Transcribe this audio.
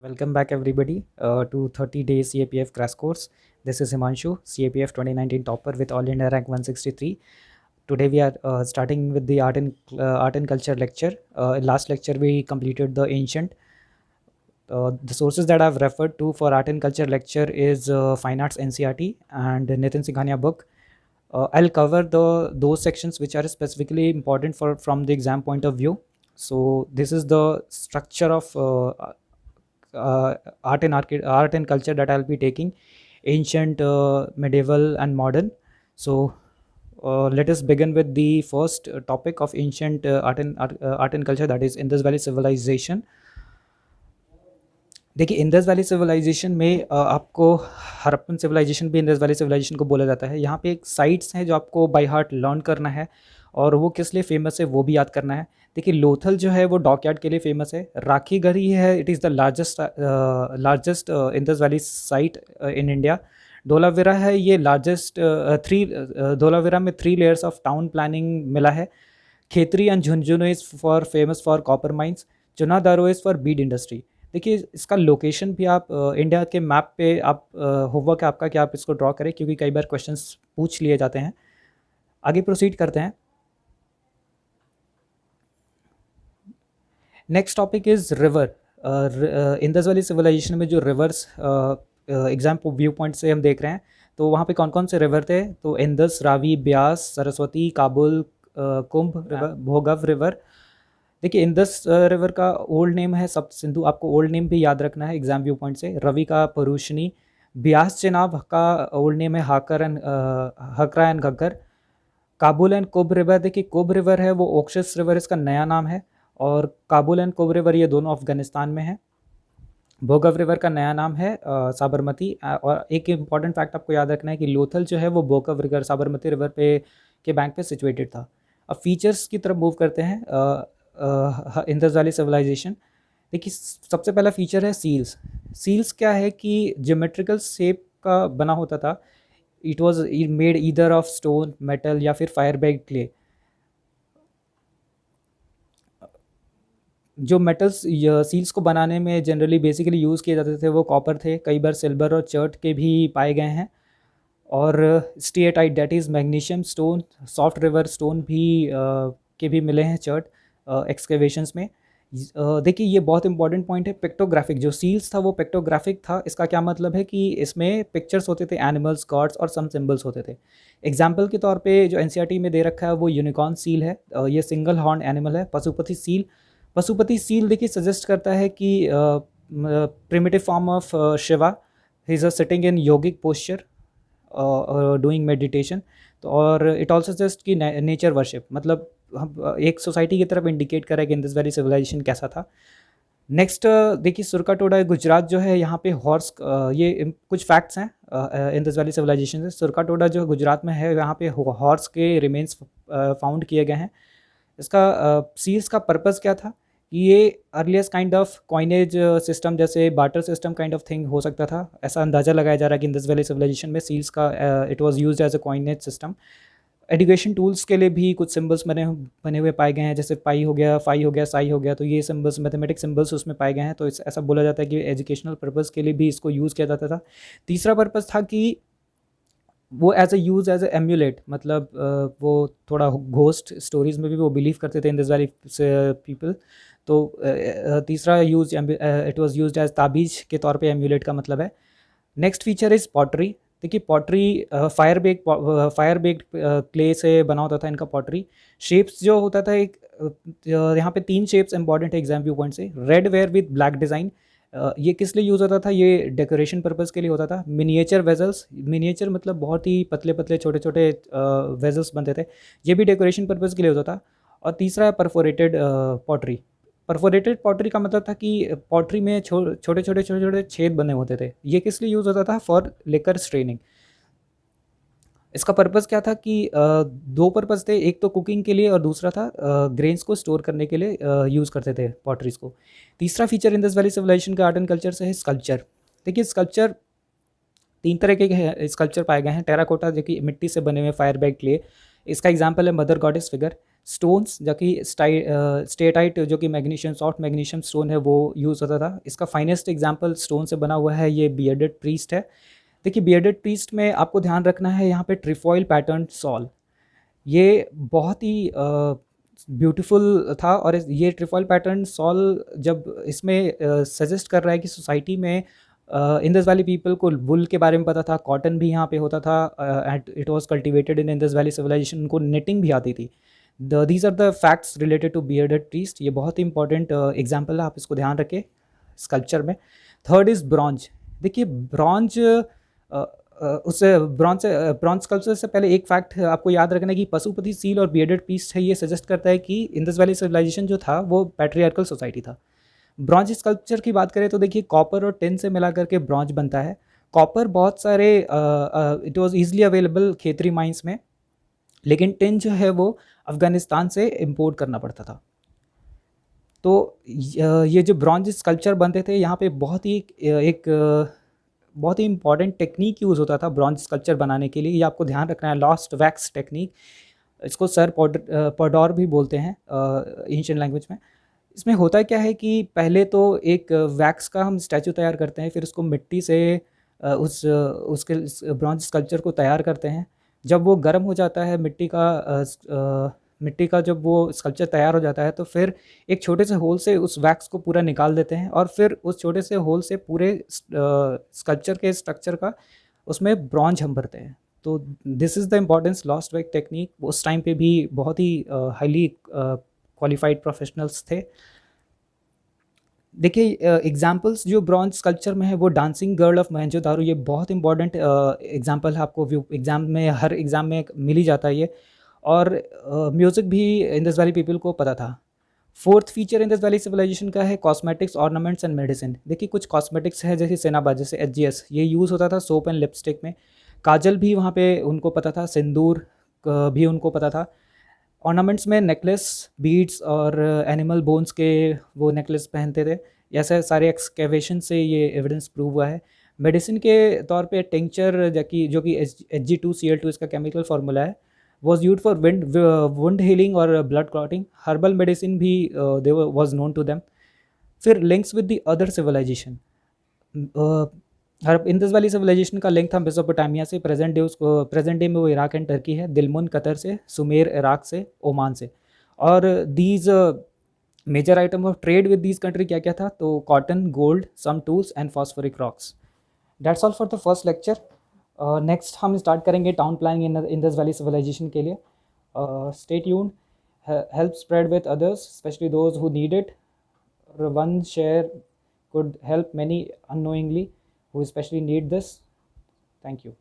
Welcome back, everybody, to 30 days CAPF crash course. This is Himanshu, CAPF 2019 topper with All India rank 163. Today we are starting with the art and culture lecture. In last lecture we completed the ancient. The sources that I've referred to for art and culture lecture is Fine Arts NCRT and Nitin Singhania book. I'll cover those sections which are specifically important for from the exam point of view. So this is the structure of art and culture that I'll be taking: ancient, medieval, and modern. So let us begin with the first topic of ancient art and culture, that is Indus Valley civilization. देखिए, Indus valley civilization में आपको Harappan civilisation भी Indus valley civilisation को बोला जाता है। यहाँ पे एक साइट्स हैं जो आपको बाय हार्ट लर्न करना है और वो किस लिए फेमस है वो भी याद करना है। देखिए, लोथल जो है वो डॉकयार्ड के लिए फेमस है। राखीगढ़ ही है, it is the largest Indus valley site in India. Dholavira है, ये लार्जेस्ट धोलावीरा में 3 लेयर्स ऑफ टाउन प्लानिंग मिला है। Khetri and Jhunjhunu is for famous for copper mines. Chanhudaro is for bead industry. देखिए, इसका लोकेशन भी आप इंडिया के मैप पे आप होमवर्क है आपका कि आप इसको ड्रॉ करें, क्योंकि कई बार क्वेश्चंस पूछ लिए जाते हैं। आगे प्रोसीड करते हैं। Next topic is river. Indus valley civilization में जो रिवर्स एग्जाम व्यू पॉइंट से हम देख रहे हैं, तो वहाँ पे कौन कौन से रिवर थे? तो इंडस, रावी, ब्यास, सरस्वती, काबुल, कुंभ रिवर, भोगव रिवर। देखिए, इंडस रिवर का ओल्ड नेम है सप्त सिंधु, आपको ओल्ड नेम भी याद रखना है एग्जाम व्यू पॉइंट से। रवि का परुशनी। ब्यास चेनाब का ओल्ड नेम है Hakra and Ghaggar. Kabul and Kumbh river, देखिए कुंभ रिवर है वो ओक्सस रिवर इसका नया नाम है, और काबुल एंड कुंभ रिवर ये दोनों अफगानिस्तान में है। भोगव रिवर का नया नाम है साबरमती। और एक इम्पॉर्टेंट फैक्ट आपको याद रखना है कि लोथल जो है वो भोगव रिवर साबरमती रिवर पे के बैंक पे सिचुएटेड था। अब फीचर्स की तरफ मूव करते हैं। इंडस वैली सिविलाइजेशन, देखिए सबसे पहला फीचर है सील्स। सील्स क्या है कि ज्योमेट्रिकल शेप का बना होता था। It was made either of stone, metal या फिर फायर बेग्ड क्ले। जो मेटल्स सील्स को बनाने में जनरली बेसिकली यूज़ किए जाते थे वो कॉपर थे, कई बार सिल्वर और चर्ट के भी पाए गए हैं। और steatite, that is magnesium stone, soft river stone भी के भी मिले हैं चर्ट एक्सकेवेशंस में। देखिए, ये बहुत इंपॉर्टेंट पॉइंट है। पिक्टोग्राफिक जो सील्स था वो पिक्टोग्राफिक था। इसका क्या मतलब है कि इसमें पिक्चर्स होते थे, एनिमल्स, गॉड्स और सम सिंबल्स होते थे। एग्जाम्पल के तौर पे जो एनसीईआरटी में दे रखा है वो यूनिकॉर्न सील है। ये सिंगल हॉर्न एनिमल है। पशुपति सील, पशुपति सील देखिए सजेस्ट करता है कि primitive form of Shiva, he is sitting in yogic posture doing meditation. तो और इट ऑल्सो सजेस्ट कि नेचर वर्शिप, मतलब हम एक सोसाइटी की तरफ इंडिकेट करें कि इंडस वैली सिविलाइजेशन कैसा था। नेक्स्ट देखिए, सुरकाटोडा गुजरात जो है, यहाँ पे हॉर्स, ये कुछ फैक्ट्स हैं इंडस वैली सिविलाइजेशन से। सुरकाटोडा जो गुजरात में है, यहाँ पे हॉर्स के रिमेन्स फाउंड किए गए हैं। इसका सील्स का पर्पस क्या था? ये earliest kind of coinage system, जैसे barter system kind of thing हो सकता था। ऐसा अंदाज़ा लगाया जा रहा है कि इंडस वैली सिविलाइजेशन में सील्स का it was used as a coinage system. Education tools के लिए भी कुछ सिंबल्स बने हुए पाए गए हैं, जैसे पाई हो गया, फाई हो गया, साई हो गया। तो ये सिंबल्स, मैथमेटिक सिंबल्स उसमें पाए गए हैं। तो ऐसा बोला जाता है कि एजुकेशनल पर्पज़ के लिए भी इसको यूज़ किया जाता था। तीसरा पर्पज़ था कि वो एज ए एम्यूलेट, मतलब वो थोड़ा घोस्ट स्टोरीज में भी वो बिलीव करते थे इंडस वैली पीपल। तो तीसरा use it was used as ताबीज के तौर पे एम्यूलेट का मतलब है। Next feature is pottery. देखिए, पॉटरी फायर बेक्ड क्ले से बना होता था इनका पॉटरी। शेप्स जो होता था, एक यहाँ पे 3 शेप्स इंपॉर्टेंट है एग्जाम व्यू पॉइंट से। Red ware with black design, ये किस लिए यूज़ होता था? ये डेकोरेशन पर्पज़ के लिए होता था। मिनिएचर वेजल्स, मिनिएचर मतलब बहुत ही पतले पतले छोटे छोटे वेजल्स बनते थे, ये भी डेकोरेशन पर्पज़ के लिए होता था। और तीसरा है परफोरेटेड पॉटरी। परफोरेटेड पॉटरी का मतलब था कि पॉटरी में छोटे छोटे छोटे छोटे छेद बने होते थे। ये किस लिए यूज़ होता था? फॉर लेकर स्ट्रेनिंग। इसका पर्पज़ क्या था कि 2 पर्पज़ थे, एक तो कुकिंग के लिए और दूसरा था ग्रेन्स को स्टोर करने के लिए यूज़ करते थे पॉटरीज़ को। तीसरा फीचर इंडस वैली सिविलाइजेशन का आर्ट एंड कल्चर से है स्कल्पचर। देखिए, स्कल्पचर 3 तरह के स्कल्पचर पाए गए हैं। टेराकोटा, जो कि मिट्टी से बने हुए फायर बेग क्ले, इसका एग्जाम्पल है मदर गॉडेस फिगर। स्टोन्स जो कि स्टेटाइट जो कि मैग्नीशियम सॉफ्ट मैग्नीशियम स्टोन है वो यूज़ होता था। इसका फाइनेस्ट एग्जांपल स्टोन से बना हुआ है ये बियर्डेड प्रीस्ट है। देखिए बियर्डेड प्रीस्ट में आपको ध्यान रखना है यहाँ पे ट्रिफॉइल पैटर्न सॉल, ये बहुत ही ब्यूटीफुल था। और ये ट्रिफॉइल पैटर्न सॉल जब इसमें सजेस्ट कर रहा है कि सोसाइटी में इंडस वैली पीपल को वुल के बारे में पता था, कॉटन भी यहाँ पे होता था, and it was cultivated in Indus valley civilization, उनको निटिंग भी आती थी। These are the facts related to bearded priest. ये बहुत ही इंपॉर्टेंट एग्जाम्पल है, आप इसको ध्यान रखें स्कल्पचर में। Third is bronze. देखिए ब्रॉन्ज उससे ब्रॉन्ज स्कल्पचर से पहले एक फैक्ट आपको याद रखना है कि पशुपति सील और बियर्डेड प्रीस्ट है, ये सजेस्ट करता है कि इंडस वैली सिविलाइजेशन जो था वो पैट्रियार्कल सोसाइटी था। ब्रॉन्ज स्कल्पचर की बात करें तो देखिए कॉपर और टिन से मिला करके ब्रॉन्ज बनता है। कॉपर बहुत सारे it was easily available Khetri mines में, लेकिन टिन जो है वो अफगानिस्तान से इंपोर्ट करना पड़ता था। तो ये जो ब्रॉन्ज स्कल्पचर बनते थे यहाँ पे बहुत ही बहुत ही इंपॉर्टेंट टेक्निक यूज़ होता था ब्रॉन्ज स्कल्पचर बनाने के लिए। ये आपको ध्यान रखना है, लॉस्ट वैक्स टेक्निक, इसको सर पॉडोर भी बोलते हैं एंशिएंट लैंग्वेज में। इसमें होता क्या है कि पहले तो एक वैक्स का हम स्टैचू तैयार करते हैं, फिर उसको मिट्टी से उसके ब्रॉन्ज स्कल्पचर को तैयार करते हैं। जब वो गर्म हो जाता है मिट्टी का जब वो स्कल्पचर तैयार हो जाता है तो फिर एक छोटे से होल से उस वैक्स को पूरा निकाल देते हैं और फिर उस छोटे से होल से पूरे स्कल्पचर के स्ट्रक्चर का उसमें ब्रॉन्ज हम भरते हैं। तो this is the importance lost wax technique. उस टाइम पे भी बहुत ही हाईली क्वालिफाइड प्रोफेशनल्स थे। देखिए एग्जाम्पल्स जो ब्रॉन्ज स्कल्पचर में है वो डांसिंग गर्ल ऑफ मोहनजोदारो, ये बहुत इंपॉर्टेंट एग्जाम्पल है, आपको एग्जाम में हर एग्ज़ाम में मिल ही जाता है ये। और म्यूज़िक भी इंडस वैली पीपल को पता था। Fourth feature Indus valley civilization का है कॉस्मेटिक्स, ऑर्नामेंट्स एंड मेडिसिन। देखिए कुछ कॉस्मेटिक्स है जैसे सेनाबा, जैसे HGS, ये यूज़ होता था सोप एंड लिपस्टिक में। काजल भी वहाँ पे उनको पता था, सिंदूर भी उनको पता था। ऑर्नामेंट्स में नेकलेस, बीड्स और एनिमल बोन्स के वो नेकलेस पहनते थे। ऐसे सारे एक्सकेवेशन से ये एविडेंस प्रूव हुआ है। मेडिसिन के तौर पे टिंक्चर जो कि Hg2Cl2 इसका केमिकल फार्मूला है, was used for wound healing और blood clotting। हर्बल मेडिसिन भी they was known to them। फिर links with the other civilization, Indus valley civilization का लिंक था मेसोपोटामिया से, प्रेजेंट डे में वो इराक एंड टर्की है, दिलमुन कतर से, सुमेर इराक से, ओमान से। और these major item of trade with these country क्या क्या था, तो cotton, gold, some tools and phosphoric rocks. That's all for the first lecture. Next हम स्टार्ट करेंगे town planning in Indus valley civilization के लिए। Stay tuned, help spread with others, specially those who need it. One share could help many unknowingly who especially need this. Thank you.